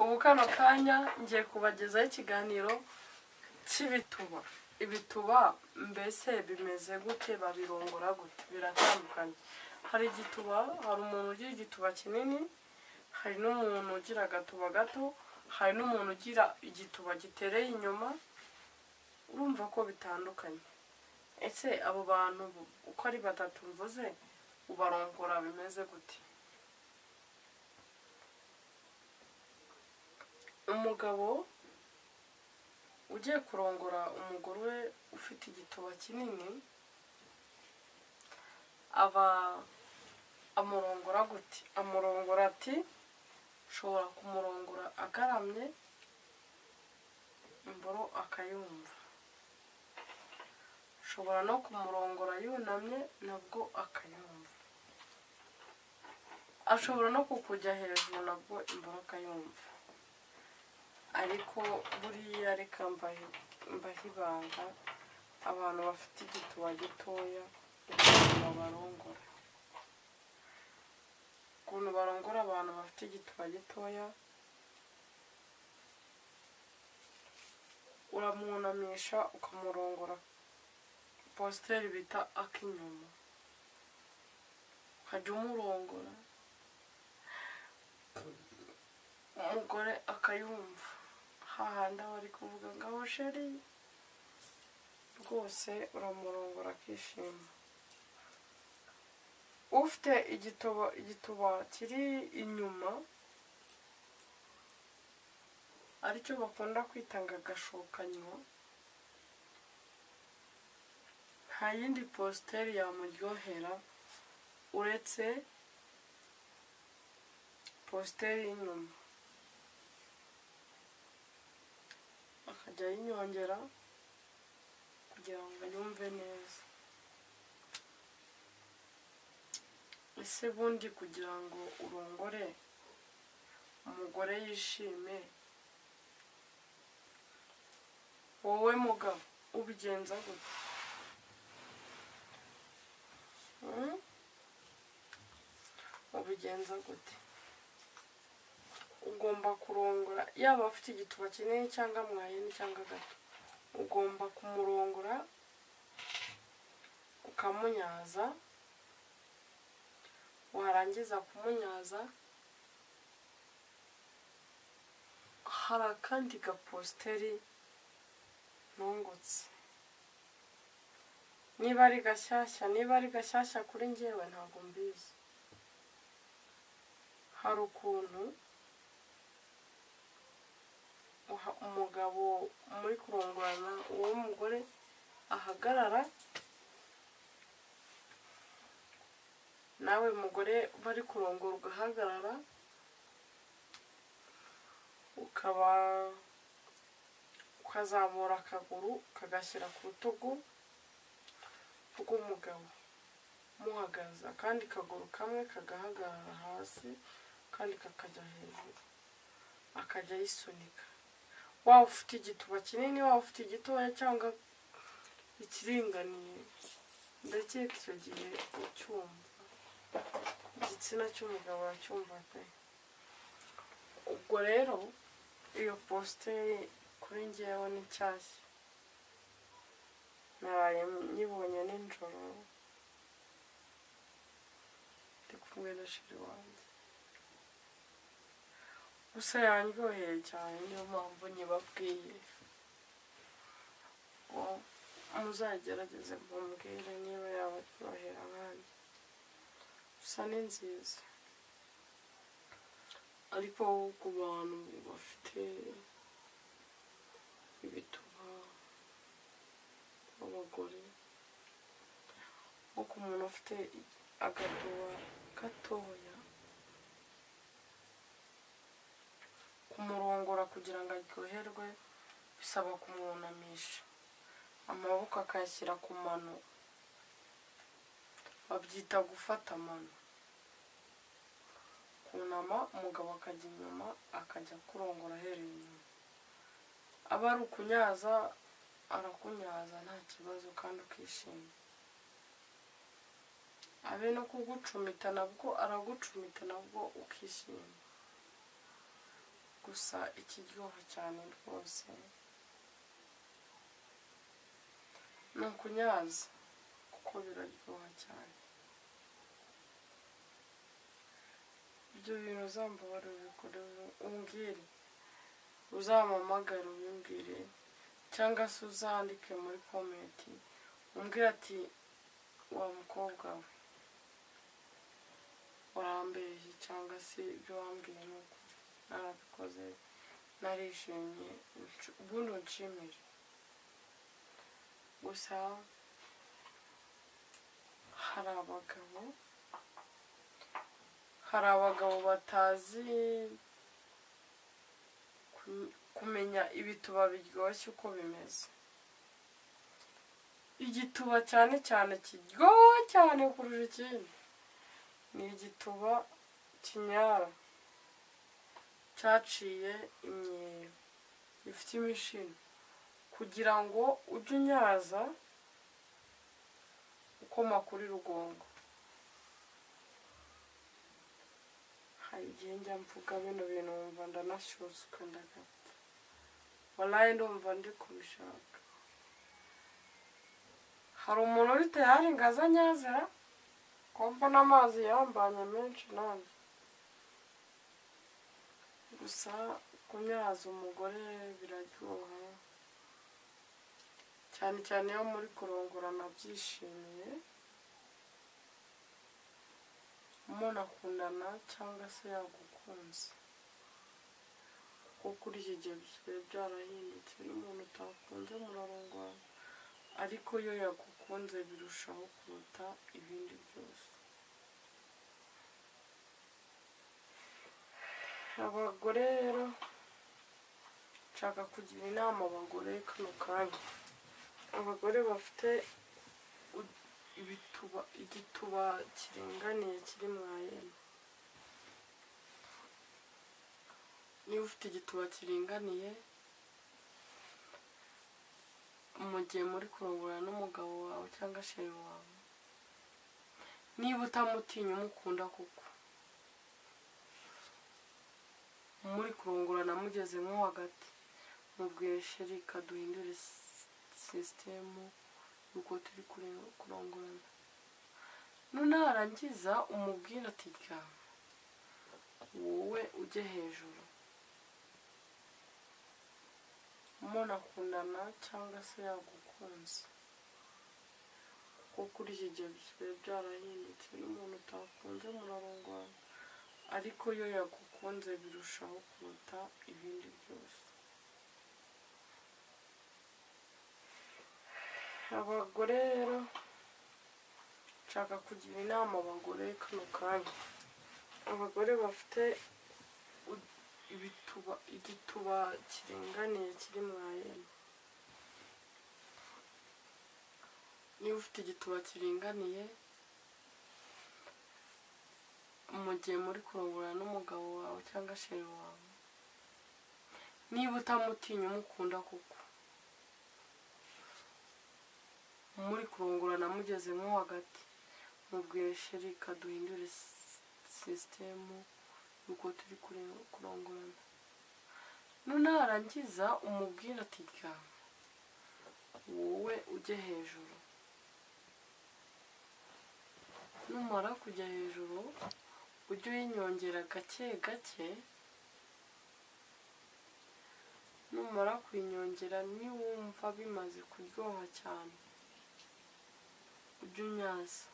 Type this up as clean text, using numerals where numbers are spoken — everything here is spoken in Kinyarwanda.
ubu kano kanya ngiye kubagezaho ikiganiro cy'ibituba. Ibituba mbese bimeze gute, babirongora gute? Biratandukanye. Hari igituba, hari umuntu ugira igituba kinini, hari n'umuntu ugira agatuba gato, hari n'umuntu ugira igituba gitereye inyuma. Urumva ko bitandukanye. Ese abo bantu uko ari batatu mvuze ubarongora bimeze gute? Umugabo ugiye kurongora umugore we ufite igituba kinini aba amurongora gute? Amurongora ati, ushobora kumurongora agaramye imboro akayumva, ushobora no kumurongora yunamye nabwo akayumva, ashobora no kukujya hejuru nabwo imboro akayumva. Ariko buriya reka mbahe ibanga abantu bafite igituba gitoya ukuntu babarongora. Ukuntu barongora abantu bafite igituba gitoya, uramwunamisha ukamurongora positeri bita ak'inyuma, ukajya umurongora umugore akayumva, hahandi aba ari kuvuga ngo aho sheri, rwose uramurongora akishima. Ufite igituba kiri inyuma aricyo bakunda kwita ngo agashokanyo, nta yindi positeri yamuryohera uretse positeri y'inyuma, akajya yinyongera kugira ngo yumve neza. Ese bundi kugira ngo urongore umugore yishime, wowe mugabo ubigenza gute? Ubigenza gute? Ugomba kurongora, yaba afite igituba kinini cyangwa mwayeni cyangwa gato, ugomba kumurongora ukamunyaza, warangiza kumunyaza hari akandi gapositeri ntungutse. Niba ari gashyashya kuri njyewe ntabwo mbizi. Hari ukuntu umugabo muri kurongorana uwo mugore ahagarara, nawe mugore bari kurongora ugahagarara, ukazamura akaguru kagashyira ku rutugu rw'umugabo muhagaze, akandi kaguru kamwe kagahagarara hasi kandi kakajya hejuru, akajya yisunika. Waba ufite igituba kinini, waba ufite igitoya cyangwa ikiringaniye, ndakeka icyo gihe ucyumva, igitsina cy'umugabo aracyumva pe. Ubwo rero iyo positeri kuri njyewe ni nshyashya, naraye nyibonye nijoro ndi kumwe na sheri wanjye, gusa yanryoheye cyane, niyo mpamvu nyibabwiye. Muzagerageze mumbwire niba yabaryohera nkanjye, gusa ni nziza. Ariko ku bantu bafite ibituba b'abagore, nko ku muntu ufite agatuba gatoya, kumurongora kugira ngo aryoherwe bisaba kumwunamisha, amaboko akayashyira ku mano, babyita gufata amano. Kunama, umugabo akajya inyuma akajya kurongora ahereye inyuma. Aba ari ukunyaza arakunyaza nta kibazo kandi ukishima. Abe no kugucumita nabwo aragucumita nabwo ukishima. gusa ikiryoha cyane rwose ni ukunyaza kuko biraryoha cyane. Ibyo bintu uzambabara ubikore, umbwire, uzampamagare ubimbwire, cyangwa se uzandike muri komenti umbwire ati wa mukobwa we urambeshye, cyangwa se ibyo wambwiye ni ukuri, narabikoze, narishimye, ubundi unshimire. Gusa hari abagabo batazi kumenya ibituba biryoshye uko bimeze. Igituba cyane cyane kiryoha cyane kurusha ikindi ni igituba kinyara, cyaciye imyeyo, gifite imishino, kugira ngo ujye unyaza ukoma kuri rugongo. Hari igihe njya mvuga bino bintu wumva ndanashyutswe ndagapfa, wallahi ndumva ndi kubishaka. Hari umuntu uri tayari ngo aze anyazira ko mbona amazi yambanye menshi nanjye. Gusa kunyaza umugore biraryoha cyane cyane iyo muri kurongorana byishimiye, umuntu akundana cyangwa se yagukunze, kuko kuri iki gihe bisigaye byarahindutse, n'umuntu utakunze murarongorana, ariko iyo yagukunze birushaho kuruta ibindi byose. Abagore rero nshaka kugira inama abagore kano kanya, abagore bafite igituba kiringaniye kiri mwayene. Niba ufite igituba kiringaniye, mu gihe muri kurongorana n'umugabo wawe cyangwa sheri wawe, niba utamutinya umukunda kuko muri kurongorana mugeze nko hagati, mubwire sheri kaduhindure sisitemu yuko turi kurongorana. Nunarangiza umubwire ati ryama, wowe ujye hejuru. Umuntu akundana cyangwa se yagukunze, kuko kuri iki gihe bisigaye byarahindutse, n'umuntu utakunze murarongorana, ariko iyo yagukunze birushaho kuruta ibindi byose. Abagore rero nshaka kugira inama abagore kano kanya, abagore bafite igituba kiringaniye kiri mwayene. Niba ufite igituba kiringaniye, mu gihe muri kurongorana n'umugabo wawe cyangwa sheri wawe, niba utamutinya umukunda kuko muri kurongorana mugeze nko hagati, mubwire sheri kaduhindure sisitemu yuko turi kurongorana. Nunarangiza umubwire ati ryama, wowe ujye hejuru. Numara kujya hejuru ujye uyinyongera gake gake, numara kuyinyongera niwumva bimaze kuryoha cyane ujye unyaza.